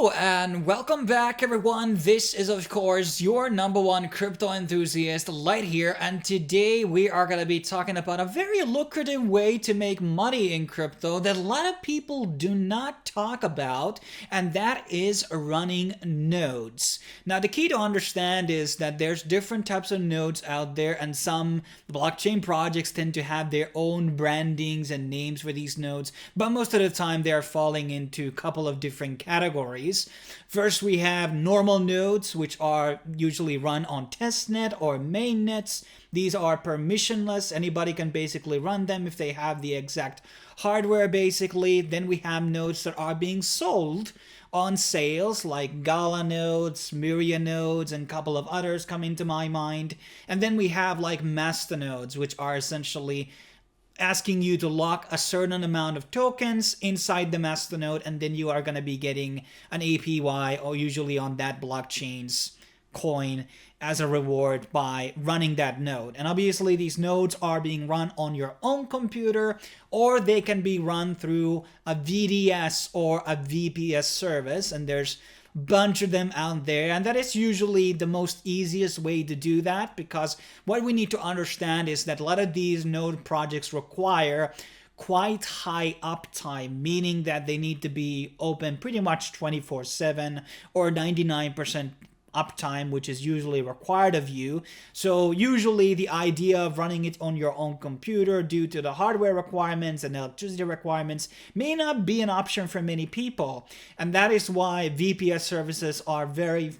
Hello and welcome back everyone. This is of course your number one crypto enthusiast, Light here, and today we are going to be talking about a very lucrative way to make money in crypto that a lot of people do not talk about, and that is running nodes. Now the key to understand is that there's different types of nodes out there, and some blockchain projects tend to have their own brandings and names for these nodes, but most of the time they are falling into a couple of different categories. First, we have normal nodes, which are usually run on testnet or mainnets. These are permissionless. Anybody can basically run them if they have the exact hardware, basically. Then we have nodes that are being sold on sales, like Gala nodes, Myria nodes, and a couple of others come into my mind. And then we have like master nodes, which are essentially asking you to lock a certain amount of tokens inside the masternode, and then you are going to be getting an APY, or usually on that blockchain's coin, as a reward by running that node. And obviously these nodes are being run on your own computer, or they can be run through a VDS or a VPS service, and there's bunch of them out there, and that is usually the most easiest way to do that, because what we need to understand is that a lot of these node projects require quite high uptime, meaning that they need to be open pretty much 24/7 or 99% uptime, which is usually required of you. So usually the idea of running it on your own computer due to the hardware requirements and electricity requirements may not be an option for many people. And that is why VPS services are very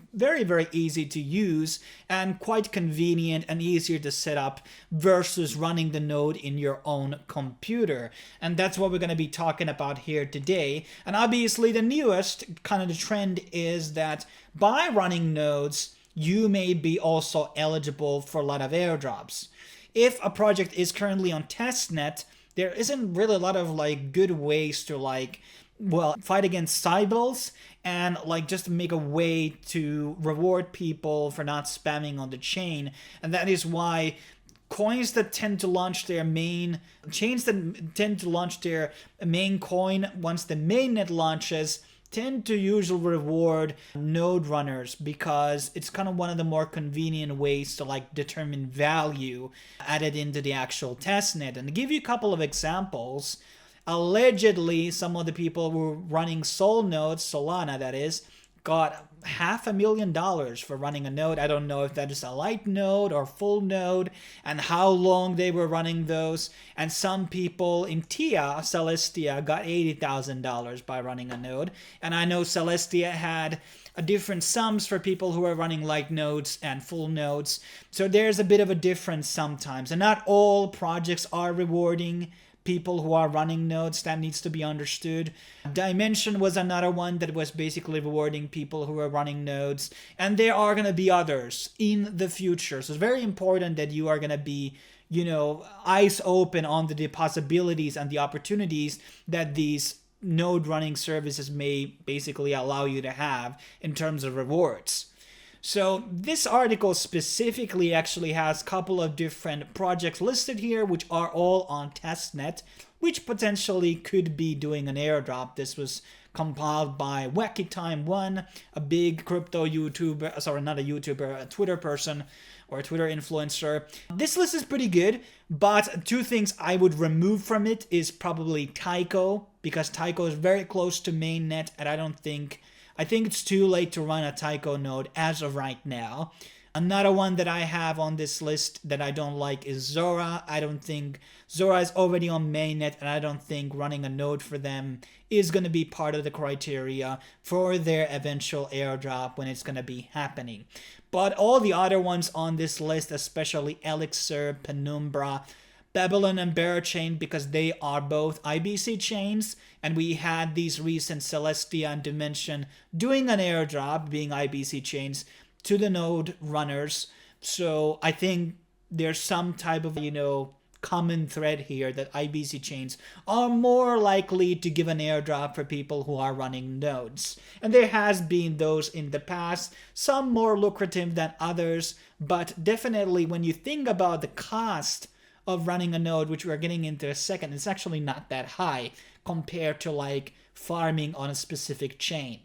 easy to use and quite convenient and easier to set up versus running the node in your own computer. And that's what we're going to be talking about here today. And obviously the newest kind of the trend is that by running nodes, you may be also eligible for a lot of airdrops. If a project is currently on testnet, there isn't really a lot of like good ways to fight against cybles and just make a way to reward people for not spamming on the chain. And that is why chains that tend to launch their main coin once the mainnet launches tend to usually reward node runners, because it's kind of one of the more convenient ways to determine value added into the actual testnet. And to give you a couple of examples, allegedly some of the people who were running Sol nodes, Solana that is, got $500,000 for running a node. I don't know if that is a light node or full node and how long they were running those. And some people in Celestia got $80,000 by running a node. And I know Celestia had a different sums for people who are running light nodes and full nodes. So there's a bit of a difference sometimes. And not all projects are rewarding people who are running nodes. That needs to be understood. Dimension was another one that was basically rewarding people who are running nodes, and there are going to be others in the future. So it's very important that you are going to be eyes open on the possibilities and the opportunities that these node running services may basically allow you to have in terms of rewards. So this article specifically actually has a couple of different projects listed here, which are all on testnet, which potentially could be doing an airdrop. This was compiled by Wacky Time 1, a big crypto YouTuber, sorry, not a YouTuber, a Twitter person or a Twitter influencer. This list is pretty good, but two things I would remove from it is probably Tyco, because Tyco is very close to mainnet, and I think it's too late to run a Tyco node as of right now. Another one that I have on this list that I don't like is Zora. I don't think Zora is already on mainnet, and I don't think running a node for them is going to be part of the criteria for their eventual airdrop when it's going to be happening. But all the other ones on this list, especially Elixir, Penumbra, Babylon, and Berachain, because they are both IBC chains, and we had these recent Celestia and Dimension doing an airdrop, being IBC chains, to the node runners. So I think there's some type of common thread here that IBC chains are more likely to give an airdrop for people who are running nodes. And there has been those in the past, some more lucrative than others, but definitely when you think about the cost of running a node, which we're getting into a second, it's actually not that high compared to farming on a specific chain.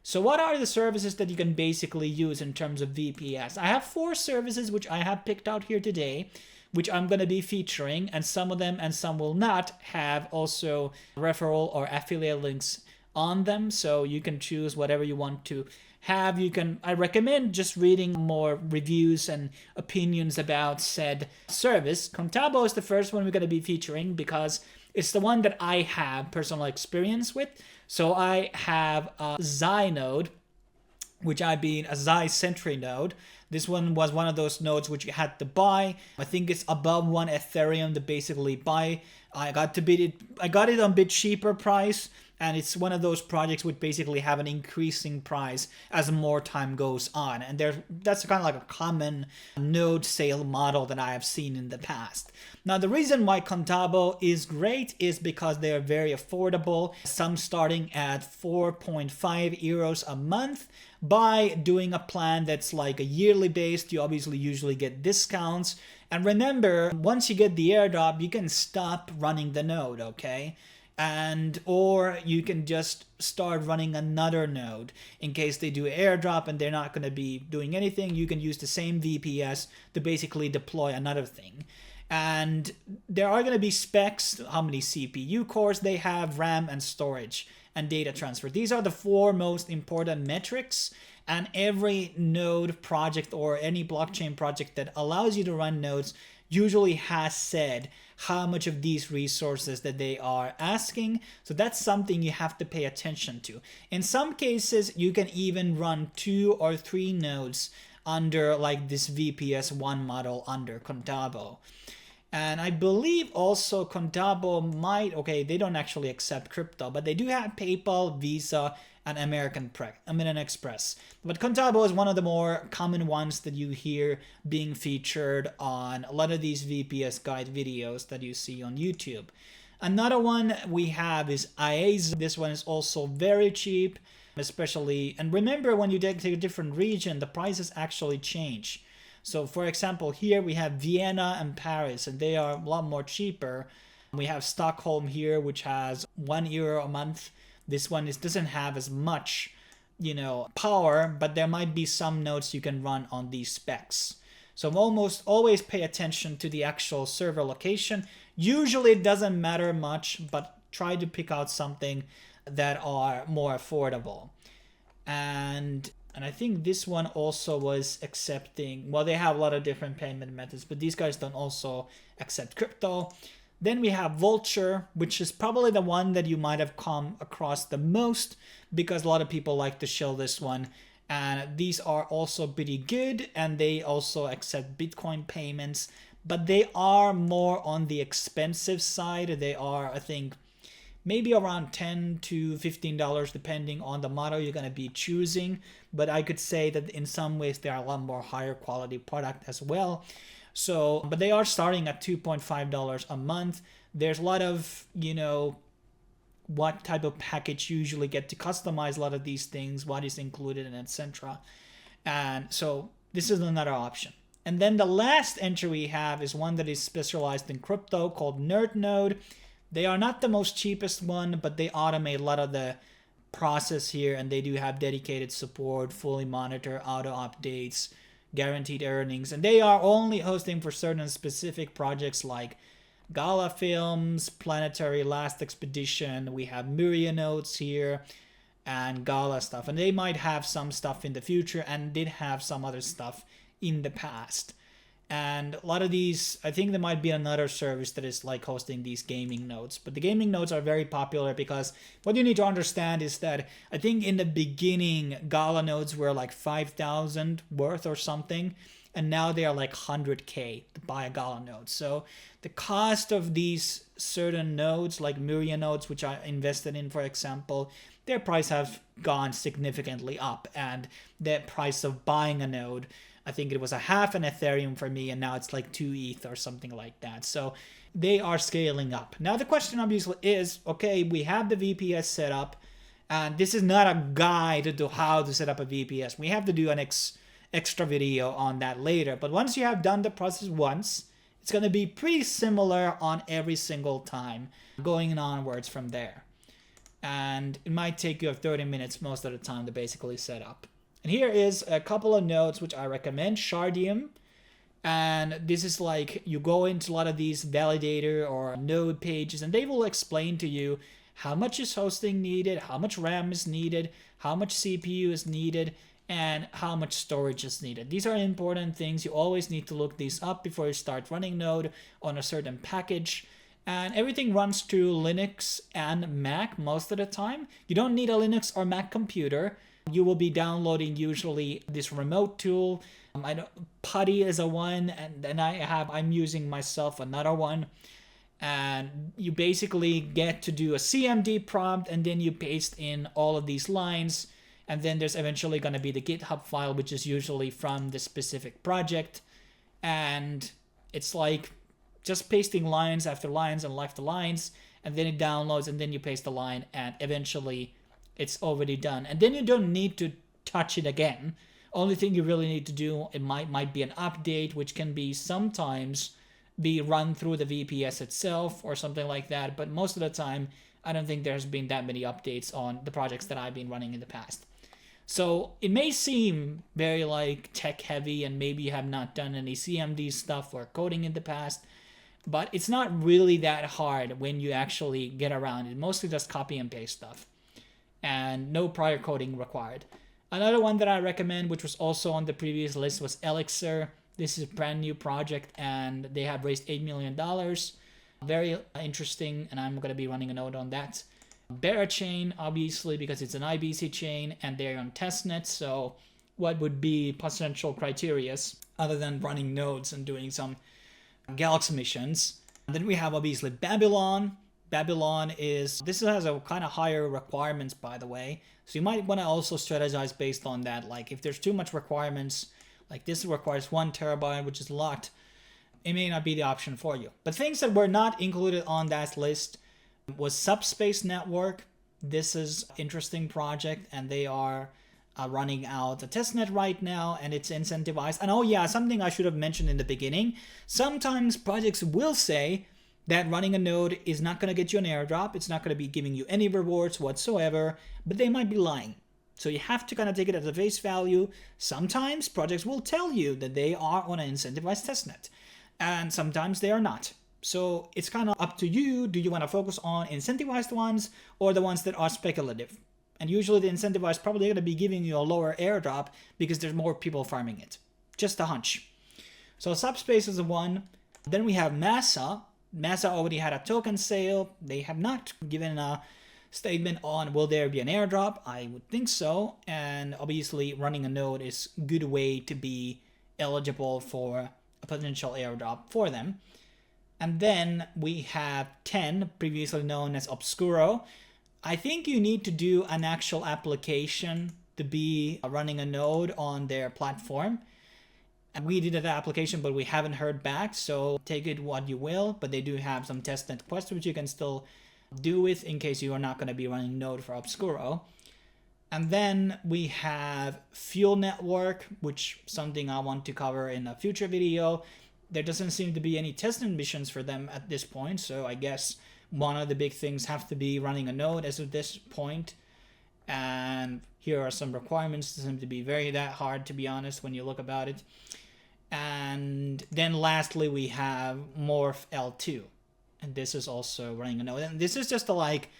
So what are the services that you can basically use in terms of VPS? I have 4 services which I have picked out here today, which I'm going to be featuring, and some of them and some will not have also referral or affiliate links on them. So you can choose whatever you want to have. I recommend just reading more reviews and opinions about said service. Contabo is the first one we're going to be featuring because it's the one that I have personal experience with. So I have a Xi node, which I've been a Xi Sentry node. This one was one of those nodes which you had to buy. I think it's above 1 Ethereum to basically buy. I got it on a bit cheaper price, and it's one of those projects which basically have an increasing price as more time goes on. And that's kind of like a common node sale model that I have seen in the past. Now, the reason why Contabo is great is because they are very affordable, some starting at 4.5 euros a month. By doing a plan that's like a yearly based, you obviously usually get discounts. And remember, once you get the airdrop, you can stop running the node, okay? Or you can just start running another node in case they do airdrop and they're not going to be doing anything. You can use the same VPS to basically deploy another thing. And there are going to be specs, how many CPU cores they have, RAM and storage, and data transfer. These are the 4 most important metrics, and every node project or any blockchain project that allows you to run nodes usually has said how much of these resources that they are asking. So that's something you have to pay attention to. In some cases, you can even run 2 or 3 nodes under like this VPS 1 model under Contabo. And I believe also Contabo they don't actually accept crypto, but they do have PayPal, Visa, and American Express. But Contabo is one of the more common ones that you hear being featured on a lot of these VPS guide videos that you see on YouTube. Another one we have is IAZ. This one is also very cheap, especially, and remember when you take a different region, the prices actually change. So for example, here we have Vienna and Paris, and they are a lot more cheaper. We have Stockholm here, which has €1 a month. This one doesn't have as much, power, but there might be some nodes you can run on these specs. So almost always pay attention to the actual server location. Usually it doesn't matter much, but try to pick out something that are more affordable. And I think this one also was accepting, well, they have a lot of different payment methods, but these guys don't also accept crypto. Then we have Vulture, which is probably the one that you might have come across the most because a lot of people like to shill this one. And these are also pretty good, and they also accept Bitcoin payments, but they are more on the expensive side. They are, I think, maybe around $10 to $15 depending on the model you're going to be choosing. But I could say that in some ways they are a lot more higher quality product as well. So, but they are starting at $2.5 a month. There's a lot of, what type of package you usually get to customize a lot of these things, what is included, and etc. And so this is another option. And then the last entry we have is one that is specialized in crypto called NerdNode. They are not the most cheapest one, but they automate a lot of the process here, and they do have dedicated support, fully monitor, auto updates, guaranteed earnings, and they are only hosting for certain specific projects like Gala Films, Planetary Last Expedition. We have Myria nodes here and Gala stuff, and they might have some stuff in the future and did have some other stuff in the past. And a lot of these, I think there might be another service that is like hosting these gaming nodes. But the gaming nodes are very popular because what you need to understand is that I think in the beginning, Gala nodes were like 5,000 worth or something. And now they are like 100K to buy a Gala node. So the cost of these certain nodes, like Myria nodes, which I invested in, for example, their price have gone significantly up. And the price of buying a node, I think it was a half an Ethereum for me, and now it's like 2 ETH or something like that. So they are scaling up. Now the question obviously is, okay, we have the VPS set up, and this is not a guide to how to set up a VPS. We have to do an extra video on that later. But once you have done the process once, it's going to be pretty similar on every single time, going onwards from there. and it might take you 30 minutes most of the time to basically set up. And here is a couple of nodes which I recommend. Shardium. And this is like, you go into a lot of these validator or node pages and they will explain to you how much is hosting needed, how much RAM is needed, how much CPU is needed, and how much storage is needed. These are important things. You always need to look these up before you start running node on a certain package. And everything runs through Linux and Mac most of the time. You don't need a Linux or Mac computer. You will be downloading usually this remote tool. I know Putty is a one, and then I'm using myself another one. And you basically get to do a CMD prompt, and then you paste in all of these lines. And then there's eventually going to be the GitHub file, which is usually from the specific project. And it's like just pasting lines after lines and after lines, and then it downloads, and then you paste the line, and eventually it's already done. And then you don't need to touch it again. Only thing you really need to do, it might be an update, which can be sometimes be run through the VPS itself or something like that. But most of the time, I don't think there's been that many updates on the projects that I've been running in the past. So it may seem very like tech heavy, and maybe you have not done any CMD stuff or coding in the past, but it's not really that hard when you actually get around it. Mostly just copy and paste stuff, and no prior coding required. Another one that I recommend, which was also on the previous list, was Elixir. This is a brand new project, and they have raised $8 million. Very interesting, and I'm going to be running a node on that. Berachain, obviously, because it's an IBC chain, and they're on Testnets. So what would be potential criteria other than running nodes and doing some Galaxy missions? And then we have obviously Babylon. This has a kind of higher requirements, by the way. So you might want to also strategize based on that. Like if there's too much requirements, like this requires 1 terabyte, which is a lot, it may not be the option for you. But things that were not included on that list was Subspace Network. This is an interesting project, and they are running out a testnet right now, and it's incentivized. And oh yeah, something I should have mentioned in the beginning. Sometimes projects will say that running a node is not going to get you an airdrop. It's not going to be giving you any rewards whatsoever, but they might be lying. So you have to kind of take it as a face value. Sometimes projects will tell you that they are on an incentivized testnet, and sometimes they are not. So it's kind of up to you. Do you want to focus on incentivized ones or the ones that are speculative? And usually the incentivized probably going to be giving you a lower airdrop because there's more people farming it. Just a hunch. So Subspace is the one. Then we have Massa. Massa already had a token sale. They have not given a statement on will there be an airdrop. I would think so. And obviously running a node is a good way to be eligible for a potential airdrop for them. And then we have 10, previously known as Obscuro. I think you need to do an actual application to be running a node on their platform. And we did an application, but we haven't heard back, so take it what you will. But they do have some testnet quests which you can still do with in case you are not going to be running node for Obscuro. And then we have Fuel Network, which is something I want to cover in a future video. There doesn't seem to be any testnet missions for them at this point, so I guess one of the big things have to be running a node as of this point. And here are some requirements. It seem to be very that hard, to be honest, when you look about it. And then lastly, we have Morph L2. And this is also running a node. And this is just like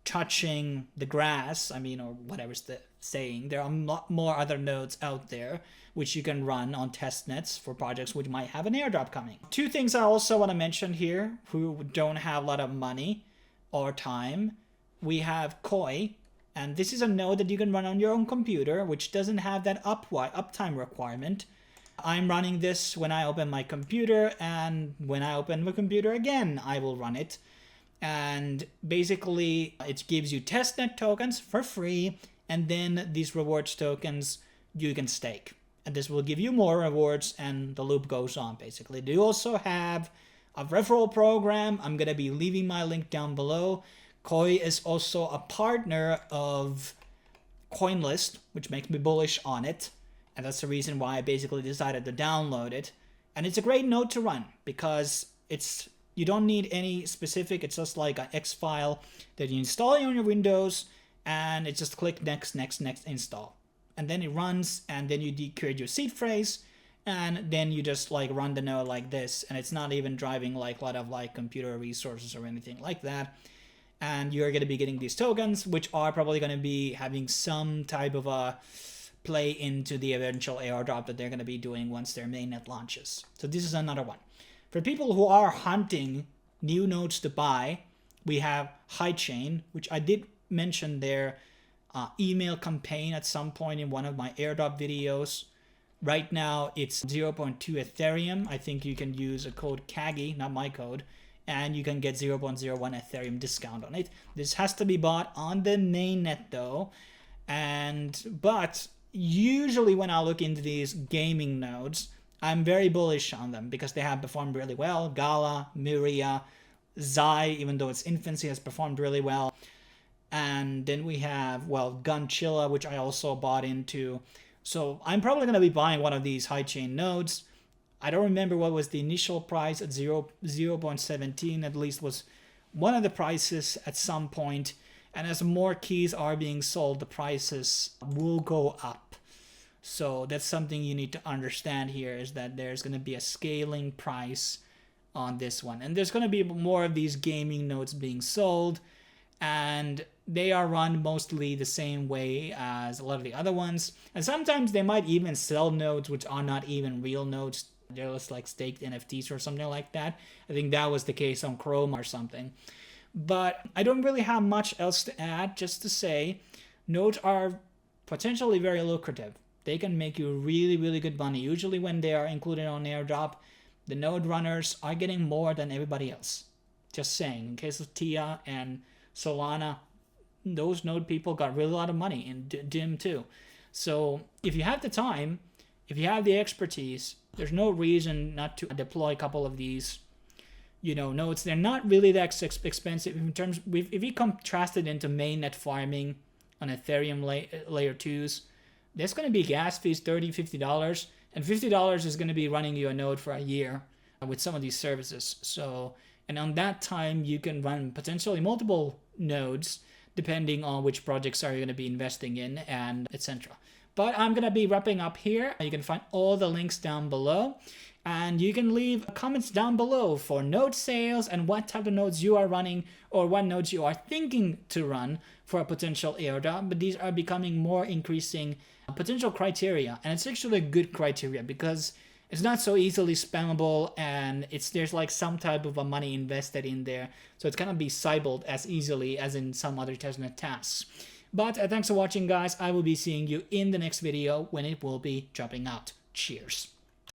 touching the grass, or whatever's the saying. There are a lot more other nodes out there which you can run on testnets for projects which might have an airdrop coming. Two things I also want to mention here who don't have a lot of money or time. We have Koi, and this is a node that you can run on your own computer, which doesn't have that uptime requirement. I'm running this when I open my computer, and when I open the computer again, I will run it. And basically, it gives you testnet tokens for free, and then these rewards tokens you can stake. And this will give you more rewards, and the loop goes on, basically. They also have a referral program. I'm going to be leaving my link down below. Koi is also a partner of CoinList, which makes me bullish on it. And that's the reason why I basically decided to download it. And it's a great node to run because it's You don't need any specific. It's just like an X file that you install on your Windows, and it just click next, next, next, install. And then it runs, and then you create your seed phrase, and then you just like run the node like this, and it's not even driving like a lot of like computer resources or anything like that. And you're going to be getting these tokens, which are probably going to be having some type of a play into the eventual airdrop that they're going to be doing once their mainnet launches. So this is another one. For people who are hunting new nodes to buy, we have HighChain, which I did mention their email campaign at some point in one of my airdrop videos. Right now it's 0.2 Ethereum. I think you can use a code KAGI, not my code, and you can get 0.01 Ethereum discount on it. This has to be bought on the mainnet though. But usually when I look into these gaming nodes, I'm very bullish on them because they have performed really well. Gala, Myria, Zai, even though its infancy, has performed really well. And then we have, well, Gunchilla, which I also bought into. So I'm probably going to be buying one of these HighChain nodes. I don't remember what was the initial price at 0.17, at least was one of the prices at some point. And as more keys are being sold, the prices will go up. So that's something you need to understand here, is that there's going to be a scaling price on this one. And there's going to be more of these gaming nodes being sold. And they are run mostly the same way as a lot of the other ones. And sometimes they might even sell nodes which are not even real nodes. They're just like staked NFTs or something like that. I think that was the case on Chrome or something. But I don't really have much else to add, just to say nodes are potentially very lucrative. They can make you really, really good money. Usually when they are included on Airdrop, the node runners are getting more than everybody else. Just saying, in case of Tia and Solana, those node people got really a lot of money, in DIM too. So if you have the time, if you have the expertise, there's no reason not to deploy a couple of these, nodes. They're not really that expensive in terms. If you contrast it into mainnet farming on Ethereum layer 2s, there's going to be gas fees, $30, $50, and $50 is going to be running you a node for a year with some of these services. So, and on that time, you can run potentially multiple nodes depending on which projects are you going to be investing in, and etc. But I'm going to be wrapping up here. You can find all the links down below, and you can leave comments down below for node sales and what type of nodes you are running or what nodes you are thinking to run for a potential airdrop. But these are becoming more increasing potential criteria, and it's actually a good criteria because it's not so easily spammable, and there's like some type of a money invested in there, so it's gonna be cybled as easily as in some other testnet tasks. But thanks for watching, guys. I will be seeing you in the next video when it will be dropping out. Cheers.